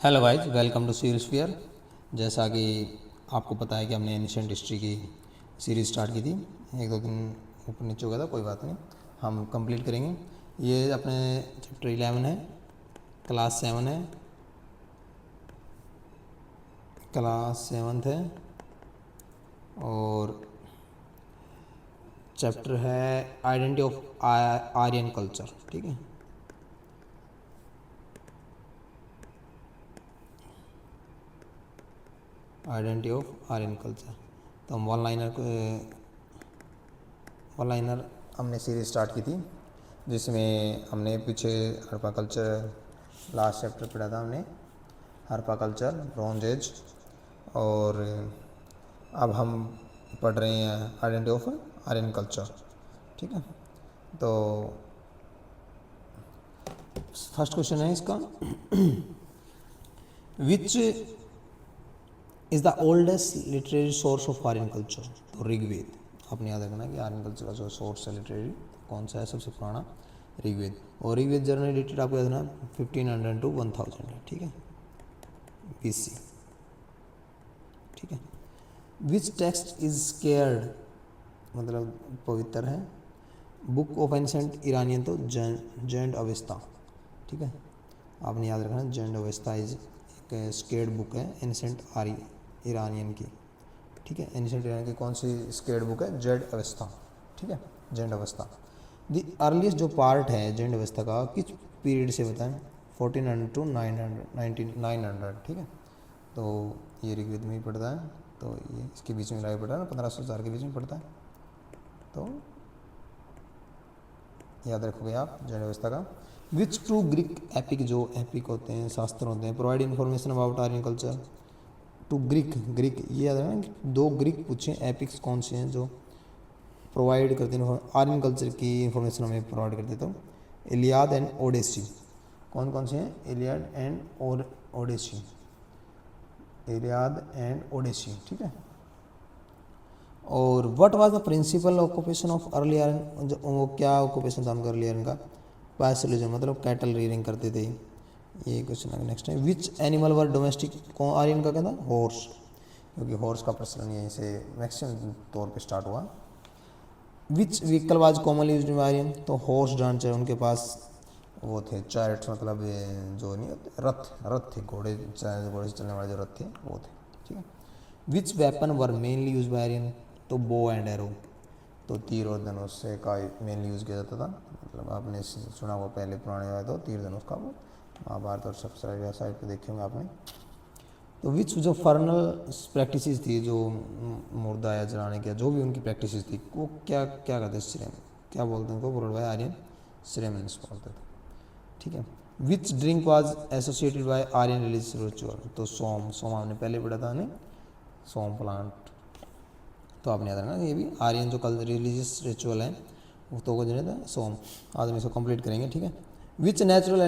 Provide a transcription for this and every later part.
Hello guys, welcome to सीरीस्फियर। जैसा कि आपको पता है कि हमने एंशिएंट हिस्ट्री की सीरीज़ स्टार्ट की थी। एक दो दिन ऊपर नीचे हो गया था, कोई बात नहीं, हम कंप्लीट करेंगे। ये अपने चैप्टर 11 है, क्लास 7 है, क्लास 7th है और चैप्टर है आइडेंटिटी ऑफ आर्यन कल्चर। ठीक है, आइडेंटिटी ऑफ आर्यन कल्चर। तो हम वन लाइनर हमने सीरीज स्टार्ट की थी, जिसमें हमने पीछे हड़प्पा कल्चर लास्ट चैप्टर पढ़ा था हमने, हड़प्पा कल्चर, ब्रॉन्ज एज। और अब हम पढ़ रहे हैं आइडेंटिटी ऑफ आर्यन कल्चर। ठीक है, तो फर्स्ट क्वेश्चन है इसका, which is the oldest literary source of Aryan culture. तो ऋग्वेद। आपने याद रखना कि आर्यन कल्चर का जो सोर्स है लिटरेरी कौन सा है, सबसे पुराना ऋग्वेद। और ऋग्वेद जनरली डेटेड आपको याद रखना 1500 to 1000 है। ठीक है, BC। ठीक है, विच टेक्स्ट इज स्केयर्ड, मतलब पवित्र है। बुक ऑफ एंसेंट ईरानियन, तो जैंड अवेस्ता। ठीक है, आपने याद रखना जैंड अवेस्ता इज एक स्केयर्ड बुक है एंसेंट ईरानियन की। ठीक है, एंशिएंट ईरान की कौन सी स्केयर्ड बुक है, जेड अवस्था। ठीक है, जेंड अवस्था। द अर्लीस्ट जो पार्ट है जेंड अवस्था का, किस पीरियड से बताएं, 1400 to 900। ठीक है, तो ये ऋग्वेद में ही पड़ता है, तो ये इसके बीच में पड़ता है ना, 1500 से 1000 के बीच में पड़ता है। तो याद रखोगे आप जेंड अवस्था का। विच टू ग्रीक एपिक, जो एपिक होते हैं, शास्त्र होते हैं, provide information about Aryan culture. Two Greek, ये याद रखना कि 2 ग्रीक पूछे एपिक्स कौन से हैं जो प्रोवाइड करते हैं आर्यन कल्चर की इन्फॉर्मेशन हमें प्रोवाइड करते। तो इलियाद एंड ओडेसी। कौन कौन से हैं, Iliad and Odyssey, Iliad and Odyssey. ठीक है, और what was the principal occupation of early Aryan, वो क्या ऑक्यूपेशन था उनका अर्ली आर्यन का, पैसोलॉजी, मतलब कैटल रीयरिंग करते थे। ये क्वेश्चन नेक्स्ट है, विच एनिमल वर डोमेस्टिक, कौन आर्यन का क्या था, हॉर्स, क्योंकि हॉर्स का प्रचलन यहीं से मैक्सिमम तौर पे स्टार्ट हुआ। Which vehicle was commonly used in Aryan, तो हॉर्स डांसर उनके पास वो थे, चैरिट्स, मतलब ये जो नहीं होते रथ थे, घोड़े से चलने वाले जो रथ थे वो थे। ठीक है, which weapon were mainly use by Aryan, तो बो एंड एरो, तो तीर और धनुष से का मेनली यूज़ किया जाता था। मतलब आपने सुना हुआ पहले पुराने हुआ तो तीर धनुष का, वो महाभारत और सब साइड पे देखे होंगे आपने। तो विच जो फर्नल प्रैक्टिसेस थी, जो मुर्दा या जलाने की जो भी उनकी प्रैक्टिसेस थी, वो क्या क्या करते हैं, श्रेम, क्या बोलते हैं उनको, बोल्ड बाय आर्यन श्रेमेंस बोलते थे। ठीक है, which drink was associated by Aryan religious ritual, तो सोम आपने पहले पढ़ा था, सोम प्लांट। तो आपने याद रखना ये भी आर्यन जो कल रिलीजियस रिचुअल है वो तो जो है सोम। आज हम इसको कंप्लीट करेंगे। ठीक है, which natural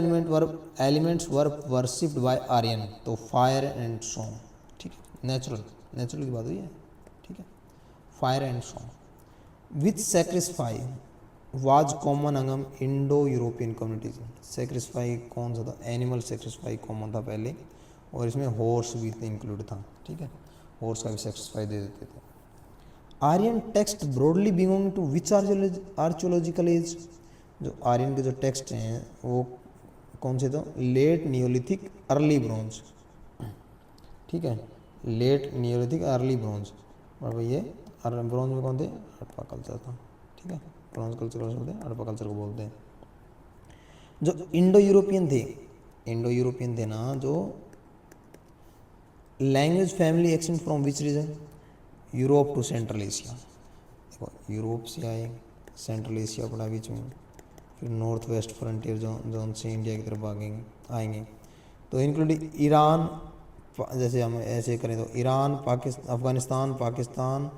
elements were worshipped by Aryan, तो फायर एंड सोम। ठीक है, नेचुरल की बात हुई है। ठीक है, fire and Soma. Which sacrifice was common among Indo European communities, sacrifice कौन सा था, एनिमल सेक्रिफाई कॉमन था पहले, और इसमें हॉर्स भी इंक्लूड था। ठीक है, हॉर्स का भी सेक्रिफाई दे देते थे। Aryan text broadly belong to which archaeological age, जो आर्यन के जो टेक्स्ट हैं वो कौन से, तो लेट नियोलिथिक अर्ली ब्रॉन्ज। ठीक है, लेट नियोलिथिक अर्ली ब्रॉन्ज, और ये ब्रॉन्ज में कौन थे, हड़प्पा कल्चर था। ठीक है, ब्रॉन्ज कल्चर को बोलते हैं, हड़प्पा कल्चर को बोलते हैं। जो इंडो यूरोपियन थे ना, जो language family extend from which region, Europe to Central Asia. देखो यूरोप से आए, सेंट्रल एशिया पड़ा बीच में, फिर नॉर्थ वेस्ट फ्रंटियर जोन से इंडिया की तरफ आएंगे। तो इंक्लूडिंग ईरान, जैसे हम ऐसे करें तो ईरान, अफगानिस्तान, पाकिस्तान,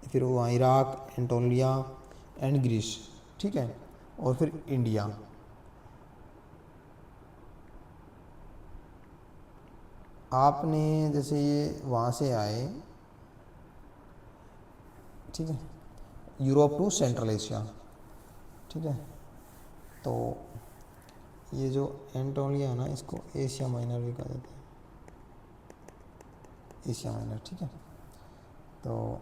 फिर वहाँ इराक, एंटोलिया एंड ग्रीस। ठीक है, और फिर इंडिया। आपने जैसे ये वहाँ से आए, ठीक है, यूरोप टू सेंट्रल एशिया। ठीक है, तो ये जो एंटोलिया है ना, इसको एशिया माइनर भी कहा जाता है, एशिया माइनर, ठीक है। तो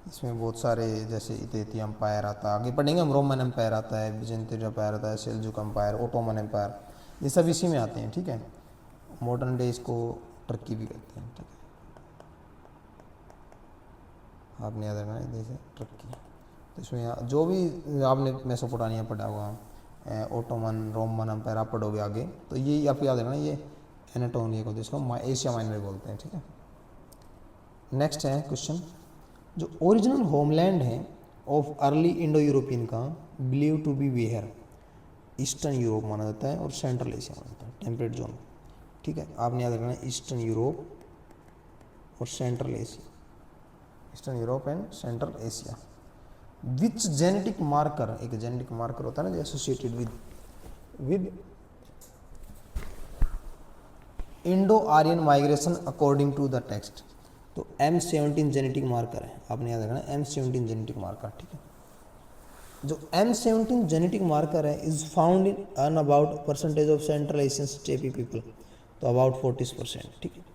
इसमें बहुत सारे जैसे इतेती अम्पायर आता है, आगे पढ़ेंगे हम, रोमन एम्पायर आता है, बिजेंटिन एम्पायर आता है, सेल्जुक एम्पायर, ओटोमन एम्पायर, ये सब इसी में आते हैं, ठीक है। मॉडर्न डे इसको टर्की भी कहते हैं, ठीक है, आपने याद रखना है जैसे टर्की। तो इसमें जो भी आपने मेसोपोटामिया पढ़ा हुआ, ओटोमन रोमन एम्पायर आप पढ़ोगे आगे, तो ये आप याद रखना, ये एनाटोलिया को, जिसको एशिया माइनर बोलते हैं, ठीक है। नेक्स्ट है क्वेश्चन, जो ओरिजिनल होमलैंड है ऑफ अर्ली इंडो यूरोपियन का believe to be where, eastern Europe माना जाता है और सेंट्रल एशिया माना जाता है, टेम्परेट जोन, ठीक है। आपने याद रखना है ईस्टर्न यूरोप और Central Asia, eastern Europe and Central Asia. Which genetic marker, एक जेनेटिक मार्कर होता है ना जो associated with Indo Aryan migration according to the text, तो M17 जेनेटिक मार्कर है, आपने याद रखना है M17 जेनेटिक मार्कर, ठीक है। जो M17 जेनेटिक मार्कर है is found in an about percentage of Central Asian steppe people, तो अबाउट 40%, ठीक है।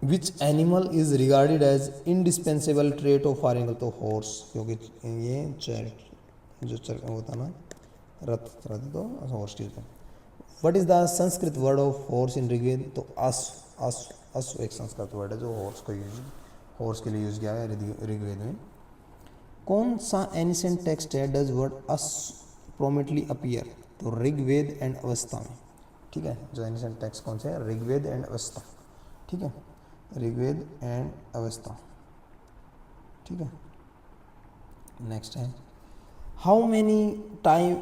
Which animal is regarded as indispensable trait of foreign, तो हॉर्स, क्योंकि ये चैरिट जो चर होता ना रथ, तो हॉर्स ठीक है। What is the Sanskrit word of horse in Rigveda, तो अश्व एक संस्कृत वर्ड है जो हॉर्स के लिए यूज किया है ऋग्वेद में। कौन सा एनिसेंट टेक्स्ट है डज वर्ड अश्व प्रोमिनेंटली अपीयर, तो ऋग्वेद एंड अवस्था में, ठीक है। जो एनिसेंट टेक्स्ट कौन से है, ऋग्वेद एंड अवस्था, ठीक है, ऋग्वेद एंड अवस्था, ठीक है। नेक्स्ट है, how many time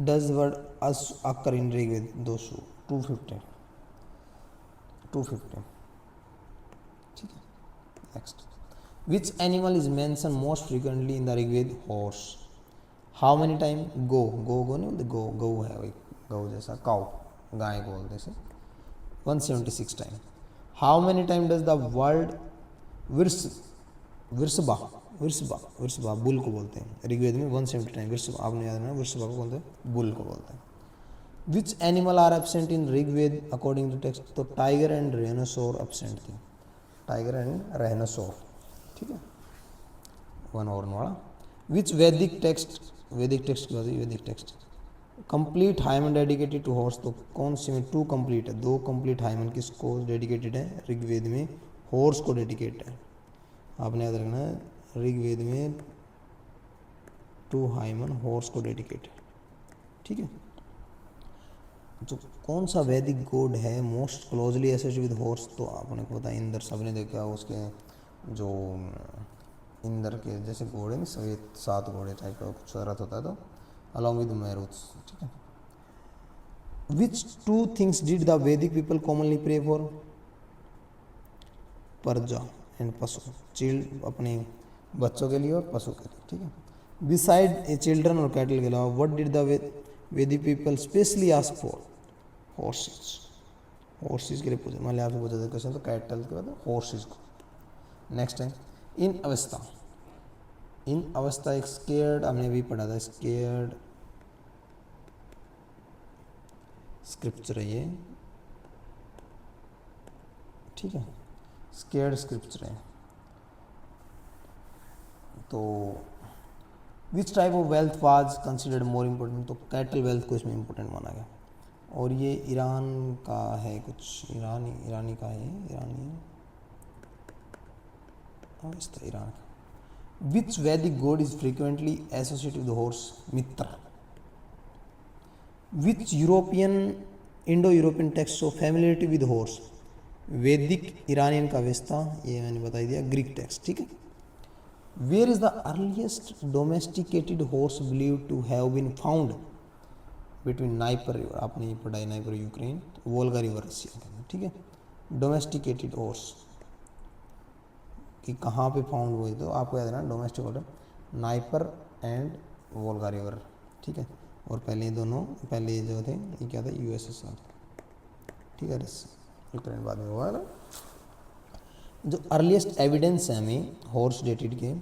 does word ashva occur in Rigveda, 250, ठीक है। Next, which animal is mention most frequently in the Rigveda, horse. How many time, गो नहीं बोलते, गौ है वही, गौ जैसा काउ, गाय को बोलते हैं, 176 time. How many time does the word vrishabha bull को बोलते हैं ऋग्वेद में, 170 टाइम विर्सबा, आपने याद रखना विर्सबा को बोलते हैं, बुल को बोलते हैं। Which animal are absent in Rigveda according to text, तो टाइगर एंड रेनोसोर एब्सेंट थे, टाइगर एंड रेनोसोर, ठीक है, वन और वाला। विच वैदिक टेक्स्ट की बात, Vedic text complete hymn dedicated to horse, तो कौन सी में 2 कंप्लीट है, 2 कंप्लीट हाइमन किसको डेडिकेटेड है, ऋग्वेद में हॉर्स को डेडिकेट है, आपने याद रखना है ऋग्वेद में 2 हाइमन हॉर्स को डेडिकेट है, ठीक है। जो कौन सा वैदिक गॉड है most closely associated with horse, तो आपने को पता है इंद्र, सबने देखा उसके जो इंद्र के जैसे घोड़े में सभी 7 घोड़े टाइप का कुछ रथ होता है, तो अलॉन्ग विद मैरूथ्स, ठीक है। विच 2 थिंग्स डिड द वैदिक पीपल कॉमनली प्रे फॉर, प्रजा एंड पशु, चिल्ड अपने बच्चों के लिए और पशु के लिए, ठीक है। बिसाइड ए चिल्ड्रन और कैटल के अलावा व्हाट डिड द वैदिक people specially ask for, horses के लिए पूछा, मान लिया आपसे पूछा था क्वेश्चन, तो कैटल के बाद हॉर्सेस को। नेक्स्ट है इन अवस्था एक स्केयर्ड, हमने भी पढ़ा था, स्केयर्ड स्क्रिप्चर है ये, ठीक है, स्केयर्ड स्क्रिप्चर है। तो which type of wealth was considered more important, तो कैटल वेल्थ को इसमें इम्पोर्टेंट माना गया। और ये ईरान का है, कुछ ईरानी का है, ईरान का। Which Vedic god is frequently associated with horse, Mitra. Which Indo European text of familiarity with horse, Vedic Iranian का वेस्ता, ये मैंने बता दिया, ग्रीक टेक्स्ट, ठीक है। Where is the earliest domesticated horse believe to have been found, between Dnieper river, आपने ये पढ़ा है, Dnieper Ukraine, Volga river Russia, ठीक है। डोमेस्टिकेटेड हॉर्स कि कहाँ पे फाउंड हुए, तो आपको याद रखना domestic order NIPER and Volga river, ठीक है। और पहले जो थे ये क्या था, USSR, ठीक है, यूक्रेन बाद में हुआ ना। जो अर्लीस्ट एविडेंस है हमें हॉर्स डेटेड के,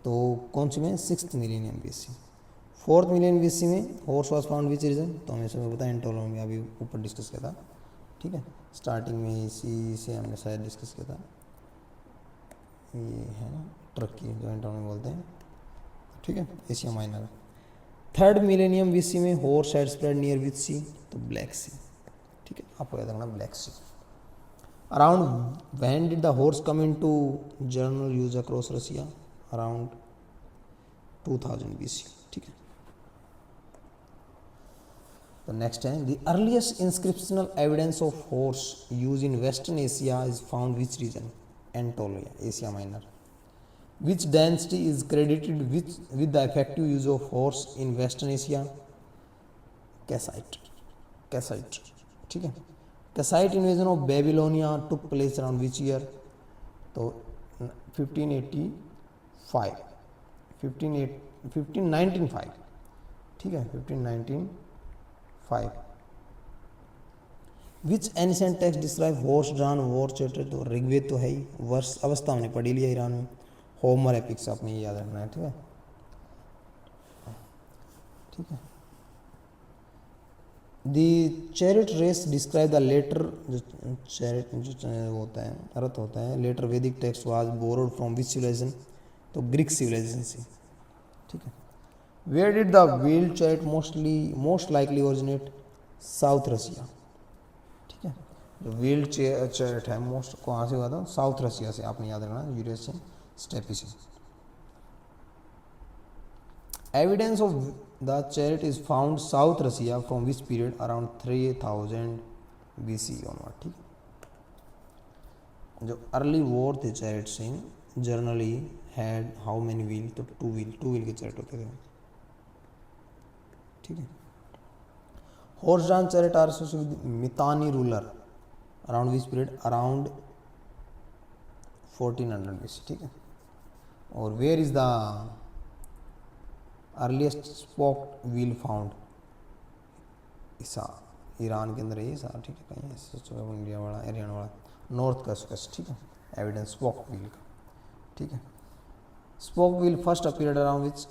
तो कौन सी में 6th millennium BC, 4th million BC में horse was found which reason, तो हमें सब पता है एंटोलॉमी में अभी ऊपर डिस्कस किया था, ठीक है, स्टार्टिंग में इसी से हमने शायद डिस्कस किया था, ये है ना टर्की जो एंटोलॉमी बोलते हैं, ठीक है, Asia Minor. 3rd millennium BC में horse had spread near which sea, तो ब्लैक सी, ठीक है, आपको याद रखना Black Sea. Around when did the horse come into general use across Russia, around 2000 BC, ठीक है। तो नेक्स्ट है the earliest inscriptional evidence of horse use in western Asia is found which region, Anatolia, Asia Minor. Which dynasty is credited with the effective use of horse in western Asia, Kassite, Kassite, ठीक है। Kassite invasion of Babylonia took place around which year, तो 1585, 1595, ठीक है, 1595। Which ancient text describe horse drawn war chariot, तो ऋग्वेद तो है ही, वर्ष अवस्था हमने पढ़ी लिया ईरान में, होमर एपिक्स आपने ये याद रखना है, ठीक है, ठीक है। The chariot race describe the latter, जो चैरिट जो होता है रथ होता है, later Vedic text was borrowed from which civilisation, तो ग्रीक सिविलाइजेशन से, ठीक है। Where did the wheeled chariot most likely originate, south Russia, ठीक है। जो व्हील्ड चैरिट है मोस्ट कहाँ से हुआ था, साउथ रशिया से, आपने याद रखना, यूरेशियन स्टेपी से। Evidence of the chariot is found south Russia from which period, around 3000 BC onward, ठीक है। जो अर्ली वॉर थे चैरिट से generally had how many wheel, तो टू व्हील के चैरिट होते थे, ठीक है। Horse drawn chariot are associated with Mitanni ruler, around which period, around 1400 BC, ठीक है। और where is the earliest spoke wheel found, ईसा, ईरान के अंदर है ईसा, ठीक है, कहीं ऐसे इंडिया वाला, हरियाणा वाला, नॉर्थ कस्कस, ठीक है, एविडेंस स्पोक व्हील का, ठीक है। Spoke wheel first appeared around which,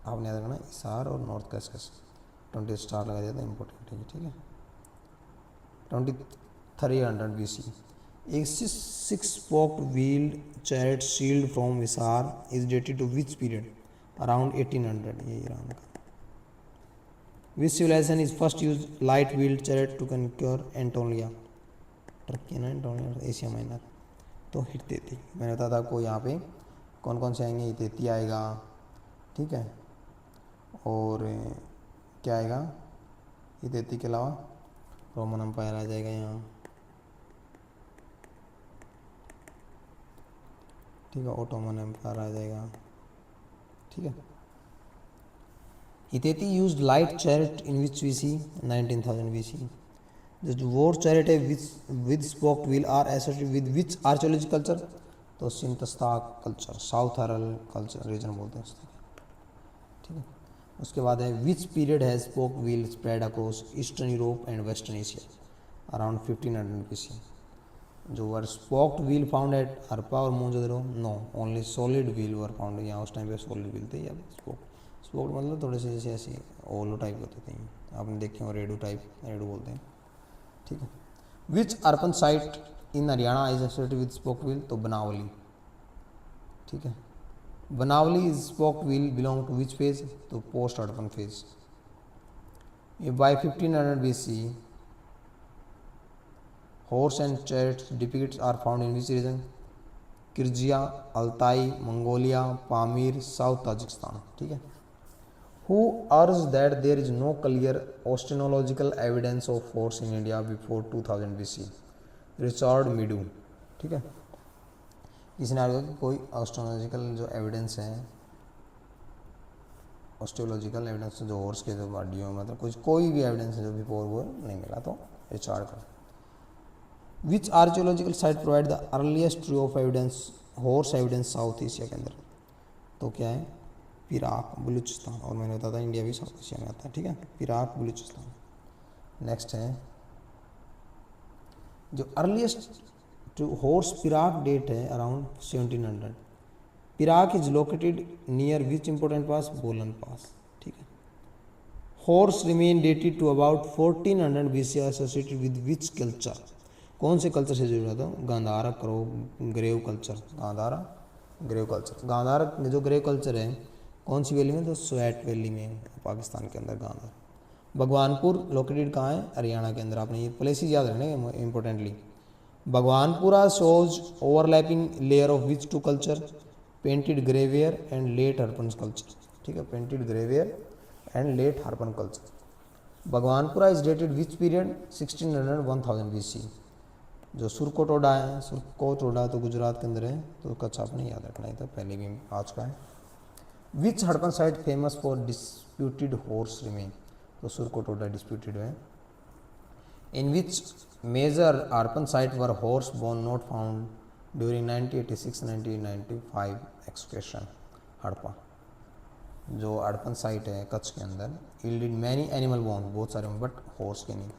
आपने याद रखना इसार और नॉर्थ कस्कस, 20 स्टार लगा दिया था, इंपॉर्टेंट है, ठीक है। 2300 BC, एक 6 spoke wheel chariot shield from विसार is dated to which period, around 1800, ये ईरान का। Which civilization is first use light wheeled chariot to conquer Anatolia, Turkey ना, एंटोलिया एशिया माइनर, तो हितेती, मैंने बताया था आपको यहाँ पे कौन कौन से आएंगे, हितेती आएगा, ठीक है, और क्या आएगा, हितेती के अलावा रोमन अम्पायर आ जाएगा यहाँ, ठीक है, ओटोमन एम्पायर आ जाएगा, ठीक है। Hittite used light chariot in which B C, 19,000 BC। जो वॉर चैरिट है with spoked wheel are associated with which archaeological culture, तो Sintashta culture, south Ural culture region बोलते हैं उसको, ठीक है। उसके बाद है which period has spoke wheel spread across eastern Europe and western Asia, around 1500 BC। जो were spoked wheel found at Harappa और Mohenjodaro, no, only solid wheel were found, यहाँ उस टाइम पे सॉलिड व्हील थे, या स्पोक्ड मतलब थोड़े से जैसे ऐसे ओलो टाइप होते थे, आपने देखे हो रेडू टाइप, रेडू बोलते हैं, ठीक है। Which urban site in Haryana is associated with spoke wheel, तो बनावली, ठीक है। Banawali is spoke wheel belong to which phase, तो पोस्ट अर्बन फेज। ये by 1500 BC horse and chariots depicts are found in which region, Kirghizia, Altai, Mongolia, Pamir, south Tajikistan, ठीक है। Who urged that there is no clear ostenological evidence of horse in India before 2000 BC? Richard मीडू, ठीक है। इसने आगे कि कोई ऑस्ट्रोलॉजिकल जो evidence है, ऑस्ट्रोलॉजिकल एविडेंस जो हॉर्स के जो बॉडियों में, मतलब कुछ कोई भी एविडेंस है जो बिफोर वो नहीं मिला, तो रिचर्ड का। Which archaeological site provide the earliest true of evidence horse evidence south Asia के अंदर, तो क्या है, इराक, बलूचिस्तान, और मैंने बताया था इंडिया भी साउथ एशिया में आता है, ठीक है, इराक, बलूचिस्तान। नेक्स्ट है जो earliest to horse Pirak date है around 1700। Pirak is located near which important pass, Bolan pass, ठीक है। Horse remain dated to about 1400 BC associated with which culture, कौन से कल्चर से जुड़ा था? Gandhara grave culture, Gandhara grave culture. Gandhara जो ग्रेव कल्चर है कौन सी वैली में? तो स्वेट वैली में, पाकिस्तान के अंदर गांधार। भगवानपुर लोकेटेड कहाँ है? हरियाणा के अंदर। आपने ये प्लेसेस याद रखने importantly. Bhagwanpura shows overlapping layer of which two culture? Painted grey ware and late Harappan culture. ठीक है, painted grey ware and late Harappan culture. Bhagwanpura is dated which period? 1600 1000 BC। जो सुरकोटोडा है, सुरकोटोडा तो गुजरात के अंदर है, तो कच्छ आपने याद रखना ही था, पहले भी आ चुका है। Which Harappan site famous for disputed horse remain? तो सुरकोटोडा डिस्प्यूटेड है। In which major Harappan site were horse bone not found during 1986-1995 excursion? Harappa जो अर्पन साइट है कच्छ के अंदर, यील्डेड मैनी एनिमल बोन, बहुत सारे, बट हॉर्स के नहीं।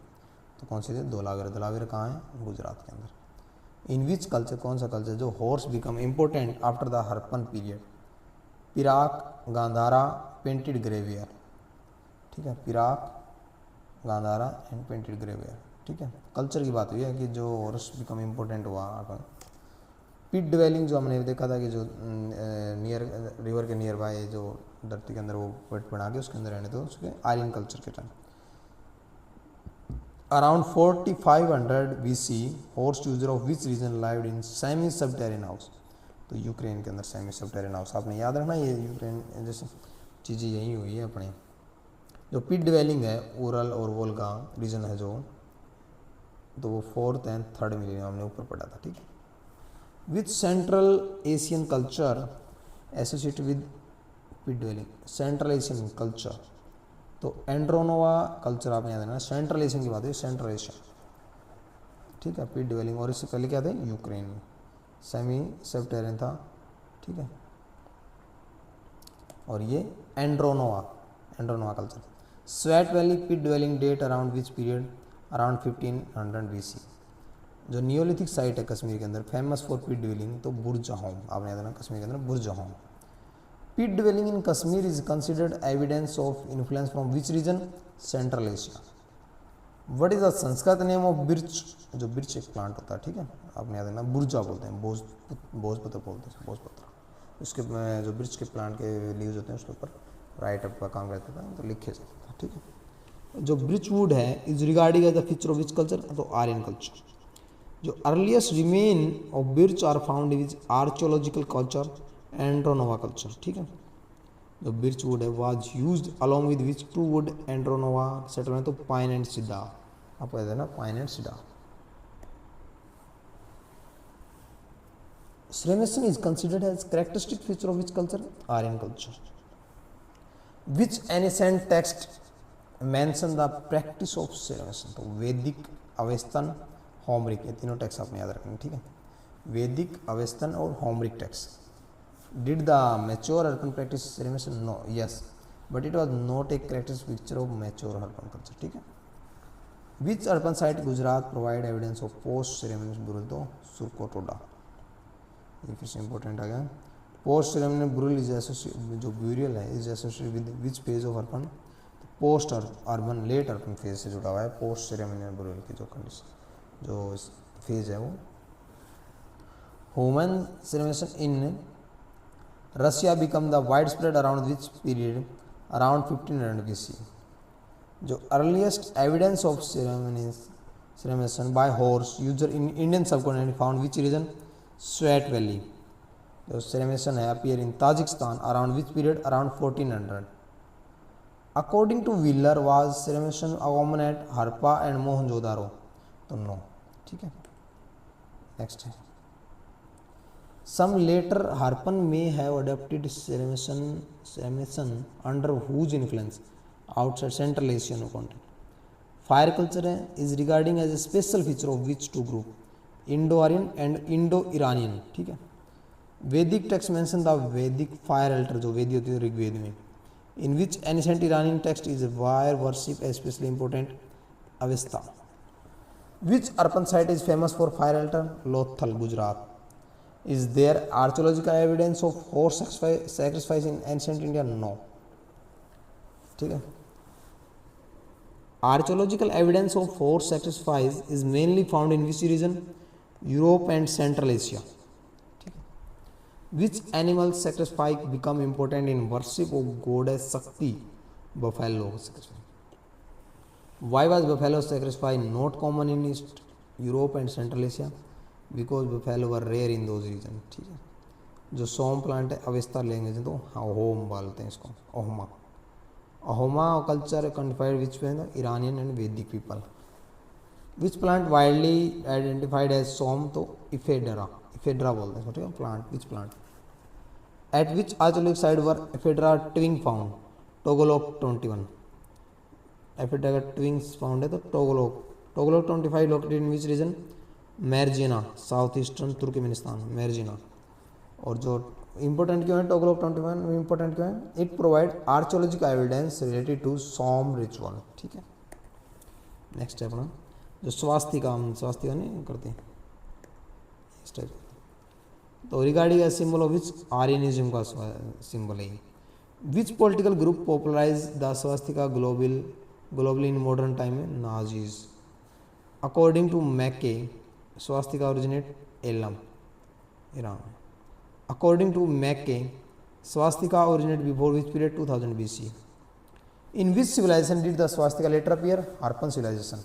तो कौन से थे? धोलावीरा। धोलावीरा कहाँ है? गुजरात के अंदर। इन विच कल्चर, कौन सा कल्चर जो horse become important after the Harappan period? Pirak, Gandhara, painted grey ware. ठीक है, Pirak, Gandhara and painted grey ware. ठीक है, कल्चर की बात हुई है कि जो हॉर्स बिकम इम्पोर्टेंट हुआ। पिट डिवेलिंग जो हमने देखा था कि जो नियर रिवर के नियर बाय जो धरती के अंदर वो पेट बना के उसके अंदर रहने, तो उसके आर्यन कल्चर के time. Around 4500 BC horse user of which region lived in semi subterranean house? तो यूक्रेन के अंदर सेमी सबटेरियन हाउस। आपने याद रखना, ये यूक्रेन जैसे चीज़ें यही हुई है अपने। जो पिट डिवेलिंग है उरल और वोल्गा रीजन है जो, तो वो 4th and 3rd मिलियन हमने ऊपर पढ़ा था। ठीक है, with Central Asian culture associated with pit dwelling? Central Asian culture तो एंड्रोनोवा कल्चर आपने याद रखना। सेंट्रल एशियन की बात है, सेंट्रल एशिया। ठीक है, पिट डिवेलिंग। और इससे पहले क्या थे? यूक्रेन में सेमी सबटेरियन था। ठीक है, और ये Andronovo, Andronovo culture. Swat valley pit dwelling date around which period? Around 1500 BC। जो नियोलिथिक साइट है कश्मीर के अंदर फेमस फॉर पिट डिवेलिंग, तो बुरजहोम। आपने याद रखना, कश्मीर के अंदर Burzahom. Pit dwelling in Kashmir is considered evidence of influence from which region? Central Asia. What is the Sanskrit name of birch? जो बिर्च एक प्लांट होता है, ठीक है, आपने याद रखना, बुर्जा बोलते हैं, भोजपत्र बोलते हैं, भोजपत्र। उसके जो बिर्च के प्लांट के लीव्स होते हैं उसके ऊपर राइट अप का काम रहता था, तो लिखे जाता था। ठीक है, जो बिर्च वुड है is regarding as the feature of which culture? तो आर्यन कल्चर। जो earliest remain of birch are found which archaeological culture? Andronovo culture. ठीक है, जो बिर्च वुड है was used along with which to wood Andronovo settlement? तो pine and cedar. आपको कहते हैं ना, pine and cedar. Ceramation is considered as characteristic feature of which culture? Aryan culture. Which ancient text mention the practice of ceramation? तो वैदिक, Avestan, Homeric, ये तीनों text आपने याद रखना। ठीक है, वैदिक, अवेस्तन और Homeric text. Did the mature urban practice ceramation? No, yes, but it was not a characteristic feature of mature urban culture. ठीक है, which urban site Gujarat provide evidence of post ceramation burial? तो सुरकोटोडा। ये फिर से important आ गया। Post ceremonial burial is associated, जो burial है is associated with which phase of urban? Post urban, late urban phase से जुड़ा हुआ है पोस्ट सेरेमनियल ब्यूरियल की जो कंडीशन, जो फेज है वो। Human cremation in Russia become the wide spread around which period? Around 1500 BC। जो earliest evidence of cremation by horse user in Indian subcontinent found which region? Swat valley. जो cremation है appear in Tajikistan around which period? Around 1400। According to Wheeler was cremation common at Harappa and Mohenjodaro? तो no. ठीक है, next है सम later Harappan men have adopted cremation under whose influence? Outside central Asian continent. Fire culture है is regarding as a special feature of which two group? Indo Aryan and Indo Iranian. ठीक है, Vedic text mention the Vedic fire altar, जो वेदी होती है ऋग्वेद में। In which ancient Iranian text is fire worship specially important? Avesta. Which urban site is famous for fire altar? Lothal, Gujarat. Is there archaeological evidence of horse sacrifice in ancient India? No. ठीक है, archaeological evidence of फोर sacrifice is mainly found in which region? Europe and Central Asia. Which animal sacrifice become important in worship of goddess Shakti? Buffalo sacrifice. Why was buffalo sacrifice not common in East Europe and Central Asia? Because buffalo were rare in those regions. ठीक है. जो सोम plant है Avesta language तो अहोम बोलते हैं इसको, अहोमा. अहोमा culture quantified which में Iranian and Vedic people. Which plant widely identified as Soma तो इफेड्रा, इफेड्रा बोलते हैं. ठीक है. Plant, which plant? At which archaeological site were ephedra twins found? Togolok 21. Ephedra twins found है तो Togolok. Togolok 25 located in which region? Mergina, southeastern Turkmenistan, Mergina. और जो important क्यों है Togolok 21 important क्यों है? It provide archaeological evidence related to Som ritual. ठीक है. Next है अपना जो स्वास्तिका नहीं करते इस टाइप. तो regarding a symbol of which Aryanism का सिंबल है. Which political group popularize the swastika globally in modern time में? Nazis. According to Mackay swastika originate Elam, Iran. According to Mackay swastika originate before which period? 2000 BC. In which civilization did the swastika later appear? Harappan civilization.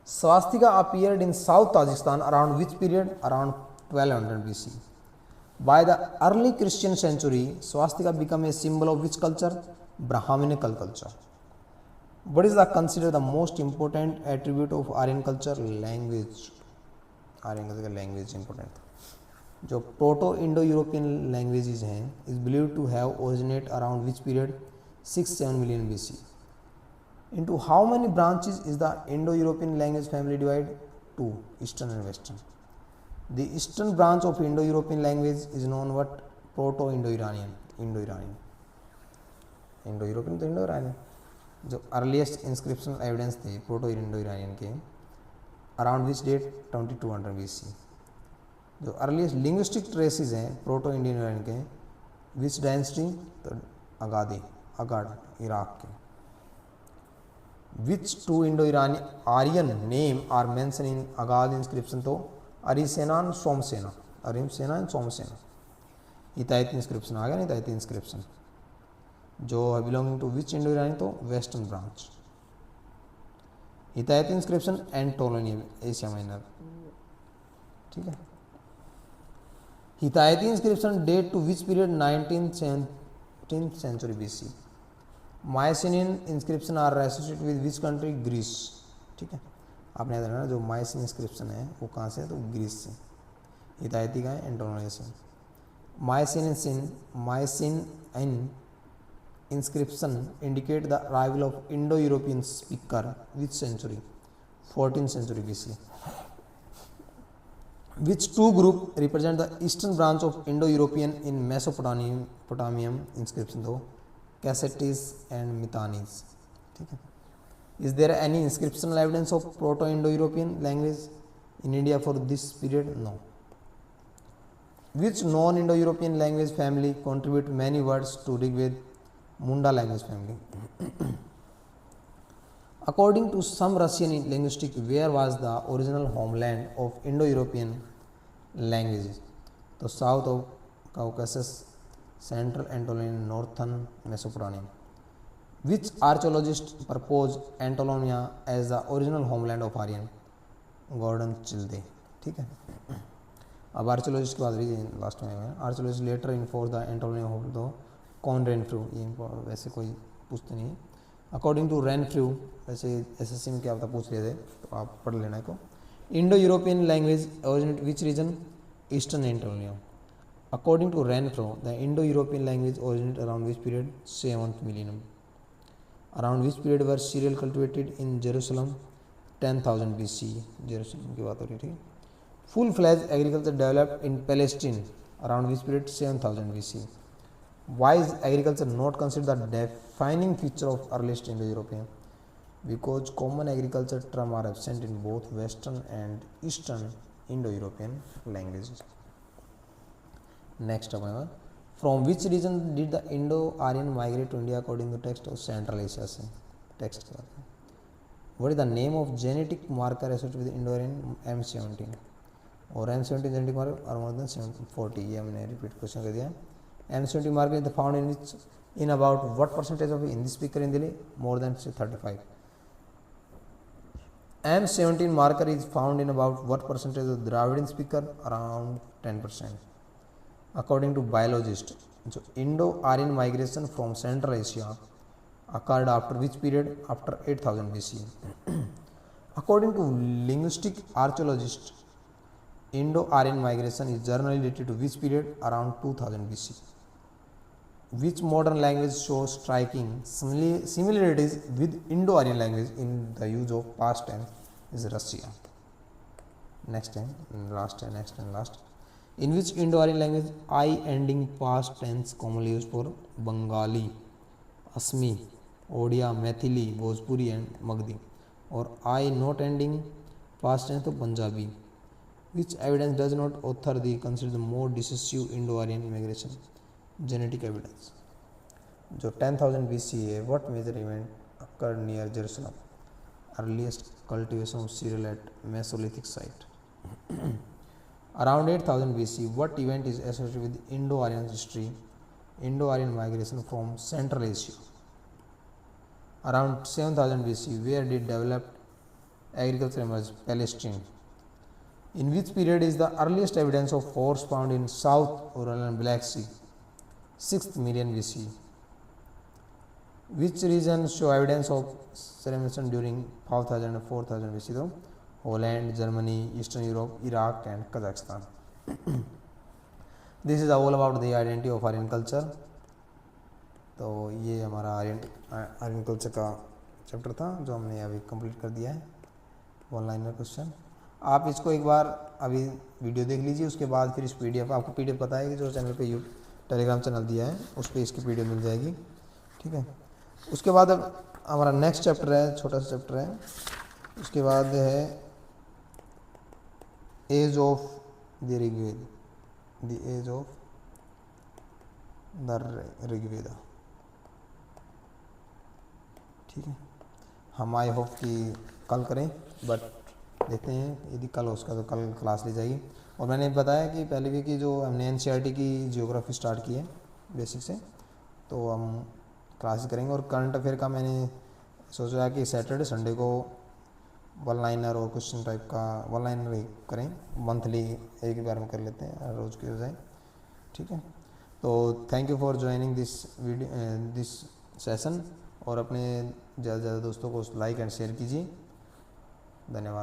Swastika appeared in South Tajikistan around which period? Around 1200 BC. By the early Christian century, swastika became a symbol of which culture? Brahminical culture. What is considered the most important attribute of Aryan culture? Language. Aryan culture का language important था. जो proto Indo European languages हैं is believe to have originate around which period? 6-7 million BC. Into how many branches is the Indo-European language family divided? 2, Eastern and Western. The Eastern branch of Indo-European language is known what? Proto-Indo-Iranian. Indo-Iranian. Indo-European तो Indo-Iranian. जो earliest inscription evidence थे proto Indo-Iranian के around which date? 2200 BC. जो earliest linguistic traces हैं proto Indo-Iranian के विच dynasty? तो अगादी, अगाड, Iraq के. Which two Indo-Aryan name are mentioned in Agad inscription? तो अरिसेना एंड सोमसेना, अरिसेना एंड सोमसेना. हितायती इंस्क्रिप्शन आ गया ना, हितायती इंस्क्रिप्शन जो बिलोंगिंग टू विच इंडो-इरानियन? तो western branch. Hittite inscription Anatolian, Asia Minor. ठीक है. Hittite inscription date to which period? 19th century BC. Mycenaean inscription are associated with which country? Greece. ठीक है. आपने याद रखना जो माइसिन इंस्क्रिप्शन है वो कहाँ से है? तो ग्रीस से. हितायती का है एंटोलोनिया से. माइसिन inscription indicate the arrival of Indo-European speaker which century? 14th century BC. Which two group represent the eastern branch of Indo-European in Mesopotamian inscription? though Cassetes and Mitannis. ठीक है. Is there any inscriptional evidence of Proto-Indo-European language in India for this period? No. Which non-Indo-European language family contribute many words to Rigved? Munda language family. According to some Russian linguistics, where was the original homeland of Indo-European languages? तो south of Caucasus, central Anatolian, northern Mesopotamia. Which archaeologist proposed Anatolia as the original homeland of Aryan? Gordon Childe. ठीक है. अब archaeologist की बात रही last में. Archaeologist later enforce the Anatolian of the Colin Renfrew. ये वैसे कोई पूछते नहीं है. अकॉर्डिंग टू रेनफ्रू, वैसे एसएससी में क्या पता पूछ रहे थे तो आप पढ़ लेना को. Indo European language originate which region? Eastern Anatolia. According to Renfrew the Indo European language originate around which period? 7th millennium. Around which period were cereal cultivated in Jerusalem? 10,000 BC. Jerusalem की बात हो रही थी. Full fledged agriculture developed in Palestine around which period? 7,000 BC. Why is agriculture not considered the defining feature of earliest Indo-European? Because common agriculture terms are absent in both Western and Eastern Indo-European languages. Next, from which region did the Indo-Aryan migrate to India according to text of Central Asia से? Text के बाद what is the name of genetic marker associated with Indo Aryan M17 और M17 genetic marker are more than 40, ये हमने repeat question कर दिया। M17 marker is the found in which in about what percentage of Hindi speaker in Delhi? More than 35. M17 marker is found in about what percentage of Dravidian speaker? Around 10%. According to biologists, so Indo-Aryan migration from Central Asia occurred after which period? After 8000 BC. According to linguistic archaeologists, Indo-Aryan migration is generally related to which period? Around 2000 BC. Which modern language shows striking similarities with Indo-Aryan language in the use of past tense? Is Russia. Next and last. In which Indo-Aryan language I ending past tense commonly used for? Bengali, Asmi, Odia, Maithili, Bhojpuri and Magdi. Or I not ending past tense to Punjabi. Which evidence does not author the consider the more decisive Indo-Aryan immigration? Genetic evidence. जो 10,000 BC है, what major event occur near Jerusalem? Earliest cultivation of cereal at Mesolithic site. Around 8000 BC, what event is associated with Indo Aryan history? Indo Aryan migration from Central Asia. Around 7000 BC, where did developed agriculture emerge? Palestine. In which period is the earliest evidence of horse found in south Aral and Black Sea? 6th million BC. Which regions show evidence of civilization during 5000 and 4000 BC? though? Holland, Germany, Eastern Europe, Iraq and Kazakhstan. This is all about the identity of Aryan culture. तो ये हमारा Aryan culture का chapter था जो हमने अभी complete कर दिया है। वन लाइनर क्वेश्चन, आप इसको एक बार अभी वीडियो देख लीजिए, उसके बाद फिर इस PDF, आपको PDF पता है कि जो चैनल पे टेलीग्राम चैनल दिया है उस पर इसकी PDF मिल जाएगी, ठीक है। उसके बाद अब हमारा नेक्स्ट चैप्टर है, छोटा सा चैप्टर है, उसके बाद है age of the Rigveda, the age of the Rigveda, ठीक है। हम आई होप कि कल करें, बट देखते हैं यदि कल उसका तो कल क्लास ली जाएगी। और मैंने बताया कि पहले भी कि जो हमने NCERT की जियोग्राफी स्टार्ट की है बेसिक से, तो हम क्लासेस करेंगे। और करंट अफेयर का मैंने सोचा कि सैटरडे संडे को वन लाइनर और क्वेश्चन टाइप का वन लाइनर करें, मंथली एक बार में कर लेते हैं, रोज़ की हो जाए, ठीक है। तो thank you for joining this session, और अपने ज़्यादा से ज़्यादा दोस्तों को लाइक एंड शेयर कीजिए। धन्यवाद।